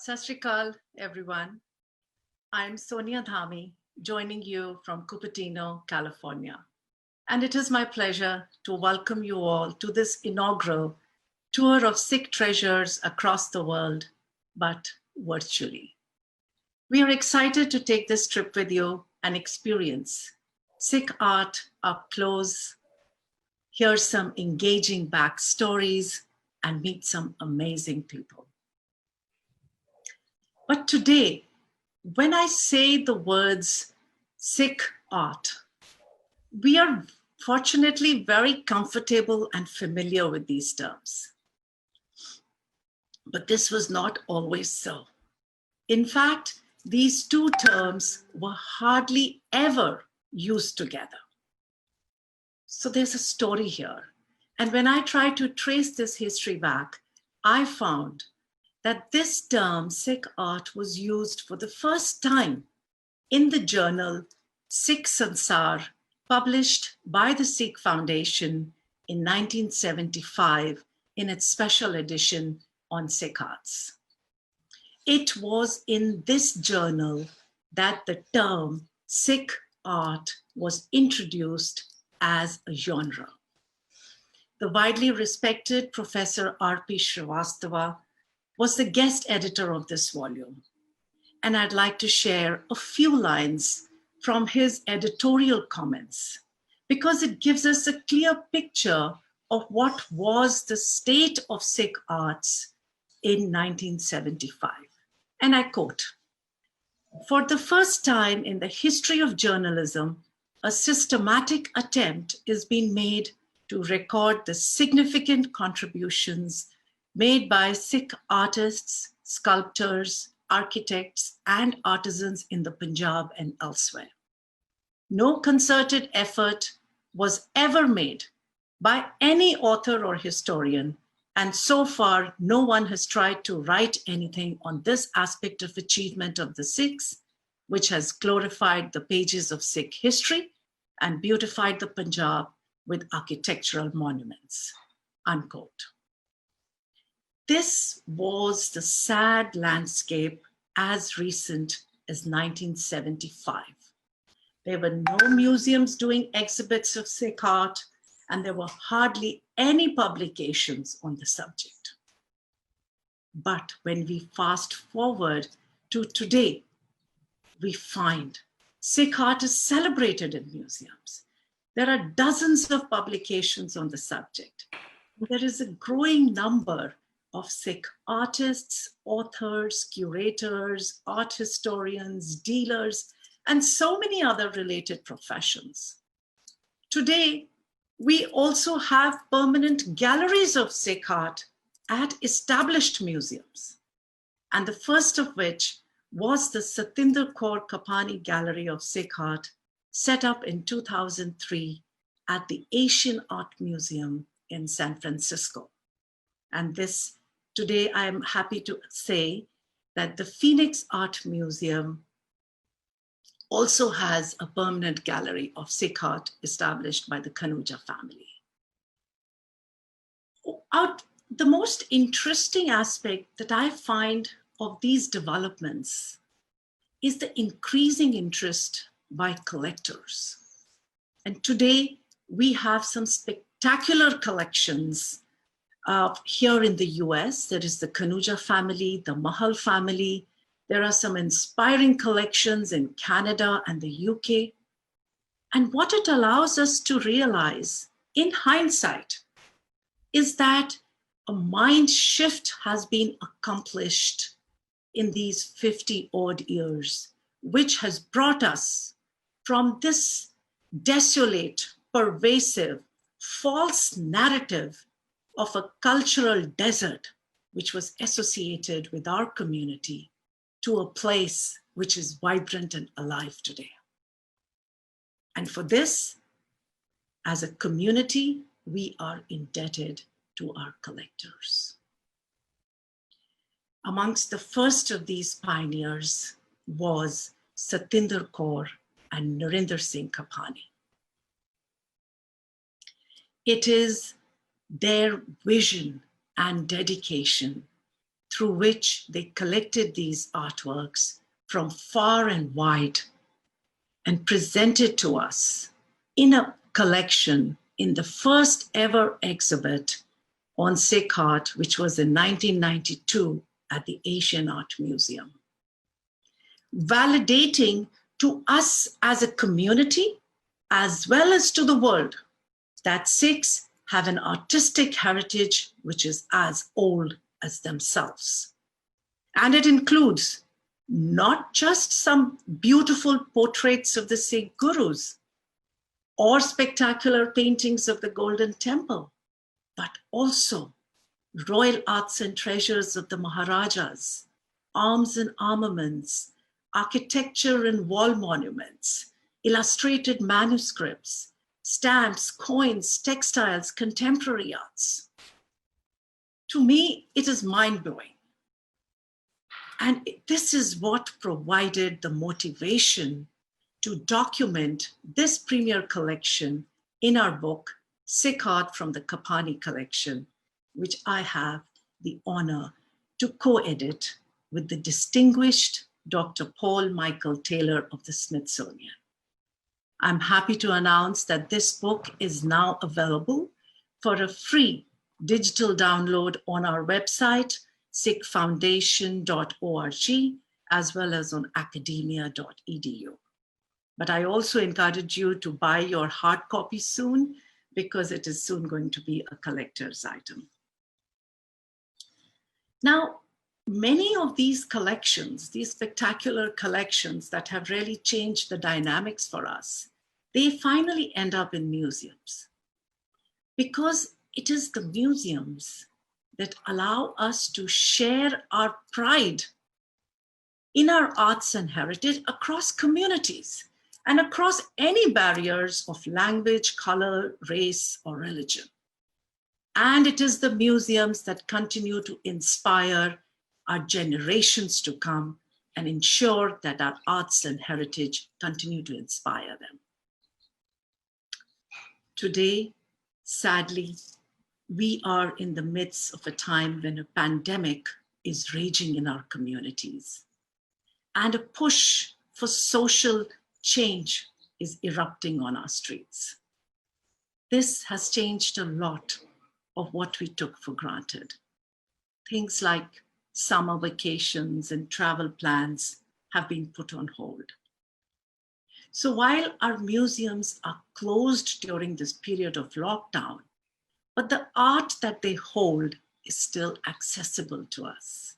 Sat Shri Akal, everyone. I'm Sonia Dhami, joining you from Cupertino, California. And it is my pleasure to welcome you all to this inaugural tour of Sikh treasures across the world, but virtually. We are excited to take this trip with you and experience Sikh art up close, hear some engaging backstories, and meet some amazing people. But today, when I say the words Sikh art, we are fortunately very comfortable and familiar with these terms. But this was not always so. In fact, these two terms were hardly ever used together. So there's a story here. And when I tried to trace this history back, I found that this term Sikh art was used for the first time in the journal Sikh Sansar, published by the Sikh Foundation in 1975 in its special edition on Sikh arts. It was in this journal that the term Sikh art was introduced as a genre. The widely respected Professor R.P. Srivastava was the guest editor of this volume. And I'd like to share a few lines from his editorial comments, because it gives us a clear picture of what was the state of Sikh arts in 1975. And I quote, "For the first time in the history of journalism, a systematic attempt is being made to record the significant contributions made by Sikh artists, sculptors, architects, and artisans in the Punjab and elsewhere. No concerted effort was ever made by any author or historian, and so far no one has tried to write anything on this aspect of achievement of the Sikhs, which has glorified the pages of Sikh history and beautified the Punjab with architectural monuments," unquote. This was the sad landscape as recent as 1975. There were no museums doing exhibits of Sikh art, and there were hardly any publications on the subject. But when we fast forward to today, we find Sikh art is celebrated in museums. There are dozens of publications on the subject. There is a growing number of Sikh artists, authors, curators, art historians, dealers, and so many other related professions. Today, we also have permanent galleries of Sikh art at established museums, and the first of which was the Satinder Kaur Kapani Gallery of Sikh Art, set up in 2003 at the Asian Art Museum in San Francisco. And this, today I am happy to say that the Phoenix Art Museum also has a permanent gallery of Sikh art established by the Kanuja family. The most interesting aspect that I find of these developments is the increasing interest by collectors. And today we have some spectacular collections here in the US. There is the Kanuja family, the Mahal family. There are some inspiring collections in Canada and the UK. And what it allows us to realize in hindsight is that a mind shift has been accomplished in these 50 odd years, which has brought us from this desolate, pervasive, false narrative of a cultural desert, which was associated with our community, to a place which is vibrant and alive today. And for this, as a community, we are indebted to our collectors. Amongst the first of these pioneers was Satinder Kaur and Narinder Singh Kapani. It is their vision and dedication through which they collected these artworks from far and wide and presented to us in a collection in the first ever exhibit on Sikh art, which was in 1992 at the Asian Art Museum. Validating to us as a community, as well as to the world, that Sikhs have an artistic heritage which is as old as themselves. And it includes not just some beautiful portraits of the Sikh gurus or spectacular paintings of the Golden Temple, but also royal arts and treasures of the Maharajas, arms and armaments, architecture and wall monuments, illustrated manuscripts, stamps, coins, textiles, contemporary arts. To me, it is mind-blowing. And this is what provided the motivation to document this premier collection in our book, Sikh Art from the Kapani Collection, which I have the honor to co-edit with the distinguished Dr. Paul Michael Taylor of the Smithsonian. I'm happy to announce that this book is now available for a free digital download on our website, sikhfoundation.org, as well as on academia.edu. But I also encourage you to buy your hard copy soon, because it is soon going to be a collector's item. Now, many of these collections, these spectacular collections that have really changed the dynamics for us, they finally end up in museums, because it is the museums that allow us to share our pride in our arts and heritage across communities and across any barriers of language, color, race, or religion. And it is the museums that continue to inspire our generations to come and ensure that our arts and heritage continue to inspire them. Today, sadly, we are in the midst of a time when a pandemic is raging in our communities, and a push for social change is erupting on our streets. This has changed a lot of what we took for granted. Things like summer vacations and travel plans have been put on hold. So while our museums are closed during this period of lockdown, but the art that they hold is still accessible to us.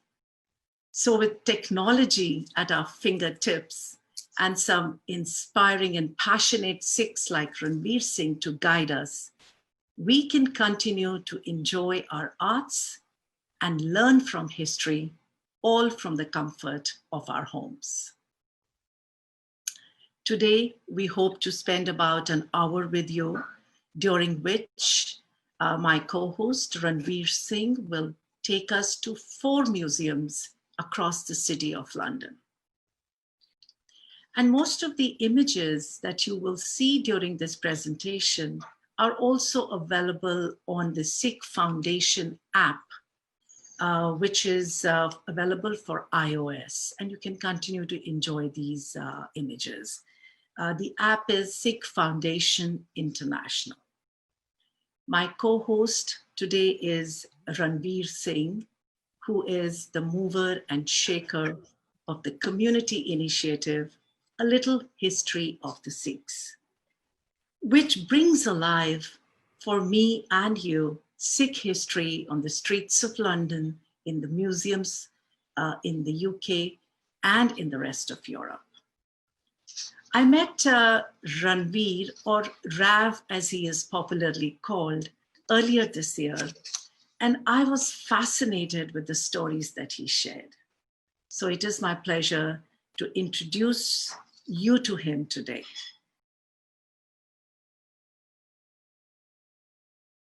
So with technology at our fingertips and some inspiring and passionate Sikhs like Rav Singh to guide us, we can continue to enjoy our arts and learn from history, all from the comfort of our homes. Today, we hope to spend about an hour with you, during which my co-host Rav Singh will take us to 4 museums across the city of London. And most of the images that you will see during this presentation are also available on the Sikh Foundation app, which is available for iOS, and you can continue to enjoy these images. The app is Sikh Foundation International. My co-host today is Rav Singh, who is the mover and shaker of the community initiative, A Little History of the Sikhs, which brings alive for me and you Sikh history on the streets of London, in the museums in the UK, and in the rest of Europe. I met Ranveer, or Rav as he is popularly called, earlier this year, and I was fascinated with the stories that he shared. So it is my pleasure to introduce you to him today.